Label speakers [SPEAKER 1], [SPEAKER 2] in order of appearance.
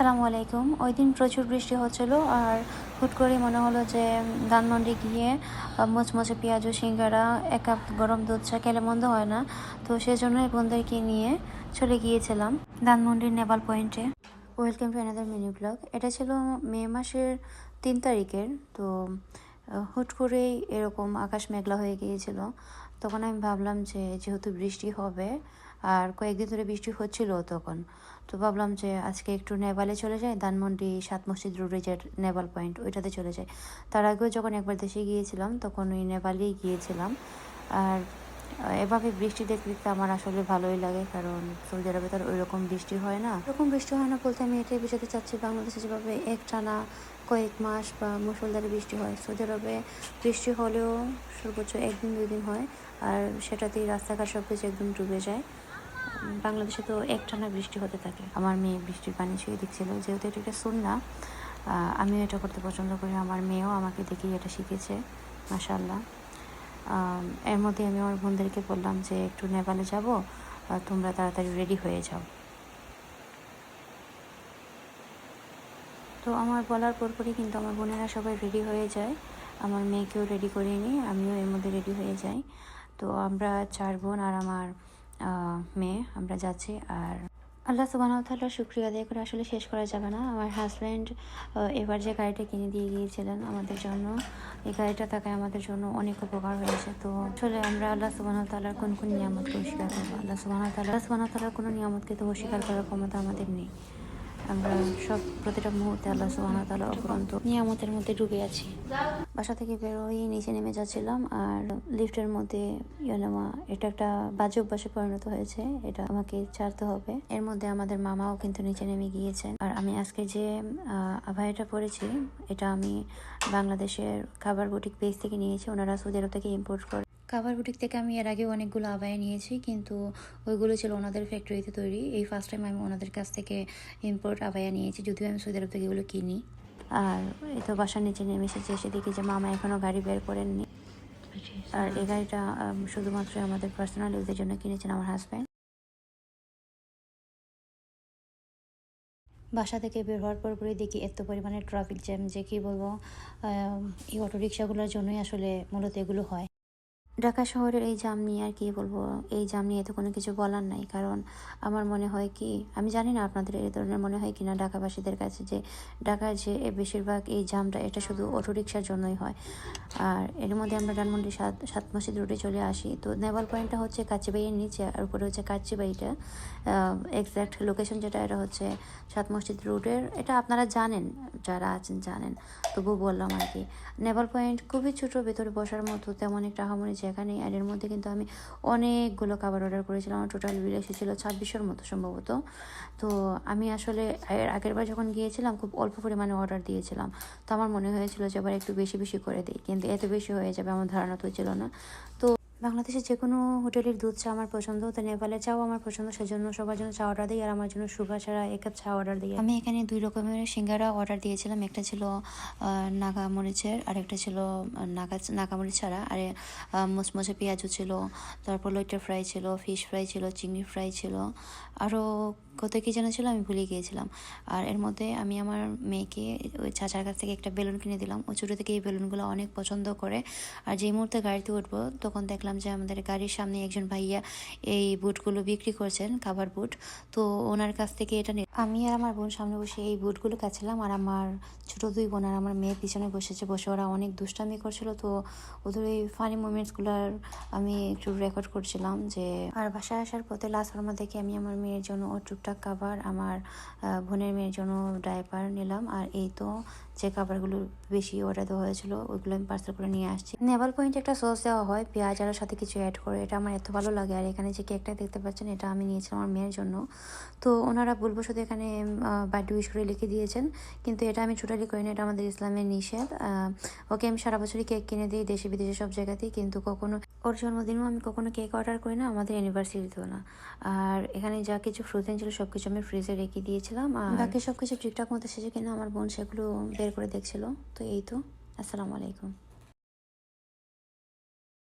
[SPEAKER 1] আসসালামু আলাইকুম। ওই দিন প্রচুর বৃষ্টি হচ্ছিল আর হুট করে মনে হলো যে ধানমন্ডি গিয়ে মুচমুচে পেঁয়াজু সিঙ্গারা ১ কাপ গরম দুধ চা খেলে মন্দ হয় না। তো সেজন্যই বোনদেরকে নিয়ে চলে গিয়েছিলাম ধানমন্ডির নেভাল পয়েন্টে। Welcome to another mini blog. এটা ছিল মে মাসের ৩ তারিখের। তো হুট করেই এরকম আকাশ মেঘলা হয়ে গিয়েছিল। তখন আমি ভাবলাম যে যেহেতু বৃষ্টি হবে আর কয়েকদিন ধরে বৃষ্টি হচ্ছিল তখন, তো ভাবলাম যে আজকে একটু নেপালে চলে যাই, ধানমন্ডি ৭ মসজিদ রোডে যে নেপাল পয়েন্ট ওইটাতে চলে যাই। তার আগেও যখন একবার দেশে গিয়েছিলাম তখন ওই নেপালেই গিয়েছিলাম। আর এভাবে বৃষ্টি দেখতে দেখতে আমার আসলে ভালোই লাগে, কারণ সৌদি আরবে তো ওই রকম বৃষ্টি হয় না। এরকম বৃষ্টি হয় না বলতে আমি এটাই বোঝাতে চাচ্ছি, বাংলাদেশে যেভাবে একটানা কয়েক মাস বা মুষলধারে বৃষ্টি হয়, সৌদি আরবে বৃষ্টি হলেও সর্বোচ্চ ১ দিন ২ দিন হয়, আর সেটাতেই রাস্তাঘাট সব কিছু একদম ডুবে যায়। বাংলাদেশে তো একটানা বৃষ্টি হতে থাকে। আমার মেয়ে বৃষ্টির পানি ছুঁয়ে দিচ্ছিল, যেহেতু এটা একটা সুন্নাহ, আমিও এটা করতে পছন্দ করি, আমার মেয়েও আমাকে দেখেই এটা শিখেছে, মাশাআল্লাহ। এর মধ্যে আমি আমার বোনদেরকে বললাম যে একটু নেপালে যাব, তোমরা তাড়াতাড়ি রেডি হয়ে যাও। তো আমার বলার পরপরই কিন্তু আমার বোনেরা সবাই রেডি হয়ে যায়, আমার মেয়েকেও রেডি করে নিই, আমিও এর মধ্যে রেডি হয়ে যাই। তো আমরা ৪ বোন আর আমার মেয়ে আমরা যাচ্ছি। আর আল্লাহ সুবহানাহু ওয়া তাআলার শুকরিয়া আদায় করে আসলে শেষ করা যাবে না। আমার হাজব্যান্ড এবার যে গাড়িটা কিনে দিয়ে গিয়েছিলেন আমাদের জন্য, এই গাড়িটা থাকায় আমাদের জন্য অনেক উপকার হয়েছে। তো আসলে আমরা আল্লাহ সুবহানাহু ওয়া তাআলার কোন নিয়ামতকে অস্বীকার করবো? আল্লাহ সুবহানাহু ওয়া তাআলার কোনো নিয়ামতকে তো অস্বীকার করার ক্ষমতা আমাদের নেই। আমরা প্রতিটা মুহূর্তে আল্লাহ সুবহানাহু ওয়া তাআলার অফুরন্ত নিয়ামতের মধ্যে ডুবে আছি। বাসা থেকে বের হয়ে নিচে নেমে যাচ্ছিলাম, আর লিফটের মধ্যে নেওয়া এটা একটা বাজে অভ্যাসে পরিণত হয়েছে, এটা আমাকে ছাড়তে হবে। এর মধ্যে আমাদের মামাও কিন্তু নিচে নেমে গিয়েছেন। আর আমি আজকে যে আভায়াটা পরেছি, এটা আমি বাংলাদেশের খাবার বুটিক পেজ থেকে নিয়েছি, ওনারা সৌদি আরব থেকে ইম্পোর্ট করে। খাবার বুটিক থেকে আমি এর আগে অনেকগুলো আবায়া নিয়েছি, কিন্তু ওইগুলো ছিল ওনাদের ফ্যাক্টরিতে তৈরি। এই ফার্স্ট টাইম আমি ওনাদের কাছ থেকে ইম্পোর্ট আবায়া নিয়েছি, যদিও আমি সৌদি আরব থেকে এগুলো কিনি। আর এই তো বাসার নিচে নেমে এসেছে, এসে দেখি যে মামা এখনও গাড়ি বের করেননি। আর এই গাড়িটা শুধুমাত্র আমাদের পার্সোনাল ইউজের জন্য কিনেছেন আমার হাজব্যান্ড। বাসা থেকে বের হওয়ার পরই দেখি এত পরিমাণে ট্রাফিক জ্যাম যে কি বলবো। এই অটো রিক্সাগুলোর জন্যই আসলে মূলত এগুলো হয়। ঢাকা শহরের এই জাম নিয়ে আর কি বলবো, এই জাম নিয়ে তো কোনো কিছু বলার নাই, কারণ আমার মনে হয় কি, আমি জানি না আপনাদের এই ধরনের মনে হয় কিনা ঢাকাবাসীদের কাছে, যে ঢাকার যে বেশিরভাগ এই জামটা এটা শুধু অটোরিকশার জন্যই হয়। আর এর মধ্যে আমরা ধানমন্ডি সাত মসজিদ রোডে চলে আসি। তো নেভাল পয়েন্টটা হচ্ছে কাচ্চিবাইয়ের নিচে, আর উপরে হচ্ছে কাচ্চিবাইটা। এক্স্যাক্ট লোকেশন যেটা, এটা হচ্ছে ৭ মসজিদ রোডের। এটা আপনারা জানেন, যারা আছেন জানেন, তবুও বললাম আর কি। নেভাল পয়েন্ট খুবই ছোটো, ভেতরে বসার মতো তেমন একটা আহামরি জায়গা নেই। আর এর মধ্যে কিন্তু আমি অনেকগুলো খাবার অর্ডার করেছিলাম, আমার টোটাল বিল এসেছিল ২৬০০ মতো সম্ভবত। তো আমি আসলে এর আগের বার যখন গিয়েছিলাম খুব অল্প পরিমাণে অর্ডার দিয়েছিলাম, তো আমার মনে হয়েছিল যে এবার একটু বেশি বেশি করে দিই, কিন্তু এত বেশি হয়ে যাবে আমার ধারণা তো ছিল না। তো বাংলাদেশের যে কোনো হোটেলের দুধ চা আমার পছন্দ, তো নেপালের চাও আমার পছন্দ, সেজন্য সবার জন্য চা অর্ডার দিই, আর আমার জন্য সুগার ছাড়া ১ কাপ চা অর্ডার দিই। আমি এখানে ২ রকমের সিঙ্গারা অর্ডার দিয়েছিলাম, একটা ছিল নাগা মরিচের, আর একটা ছিল নাগা মরিচ ছাড়া, আর মুচমুচে পেঁয়াজও ছিল, তারপর লইট্টা ফ্রাই ছিল, ফিশ ফ্রাই ছিল, চিংড়ি ফ্রাই ছিল, আরও কত কী যেন ছিল, আমি ভুলে গিয়েছিলাম। আর এর মধ্যে আমি আমার মেয়েকে ওই চাচার কাছ থেকে একটা বেলুন কিনে দিলাম, ও ছোটো থেকে এই বেলুনগুলো অনেক পছন্দ করে। আর যেই মুহূর্তে গাড়িতে উঠবো তখন দেখলাম যে আমাদের গাড়ির সামনে একজন ভাইয়া এই বুটগুলো বিক্রি করছেন, খাবার বুট। তো ওনার কাছ থেকে এটা আমি আর আমার বোন সামনে বসে এই বুটগুলো কাছিলাম, আর আমার ছোটো ২ বোন আর আমার মেয়ে পিছনে বসেছে, বসে ওরা অনেক দুষ্টামি করছিল। তো ওদের এই ফানি মোমেন্টসগুলোর আমি একটু রেকর্ড করছিলাম। যে আর বাসায় আসার পথে লাস্ট ফার্মা দেখে আমি আমার মেয়ের জন্য ও টুকটাক খাবার, আমার বোনের মেয়ের জন্য ডাইপার নিলাম। আর এই তো যে খাবারগুলো বেশি অর্ডার দেওয়া হয়েছিল ওইগুলো আমি পার্সেল করে নিয়ে আসছি। নেভাল পয়েন্টে একটা সস দেওয়া হয় পেঁয়াজ আর সাথে কিছু অ্যাড করে, এটা আমার এত ভালো লাগে। আর এখানে যে কেকটা দেখতে পাচ্ছেন, এটা আমি নিয়েছিলাম আমার মেয়ের জন্য। তো ওনারা বলবো শুধু এখানে বার্থডে উইশ করে লিখে দিয়েছেন, কিন্তু এটা আমি টোটালি করি না, এটা আমাদের ইসলামের নিষেধ। ওকে আমি সারা বছরই কেক কিনে দিই, দেশে বিদেশে সব জায়গাতেই, কিন্তু কখনো ওর জন্মদিনেও আমি কখনো কেক অর্ডার করি না, আমাদের অ্যানিভার্সারিতেও না। আর এখানে যা কিছু ফ্রোজেন ছিল সব কিছু আমি ফ্রিজে রেখে দিয়েছিলাম, আর বাকি সব কিছু ঠিকঠাক মতো এসেছে কিনা আমার বোন সেগুলো বের করে দেখছিল। তো এই তো, আসসালামু আলাইকুম।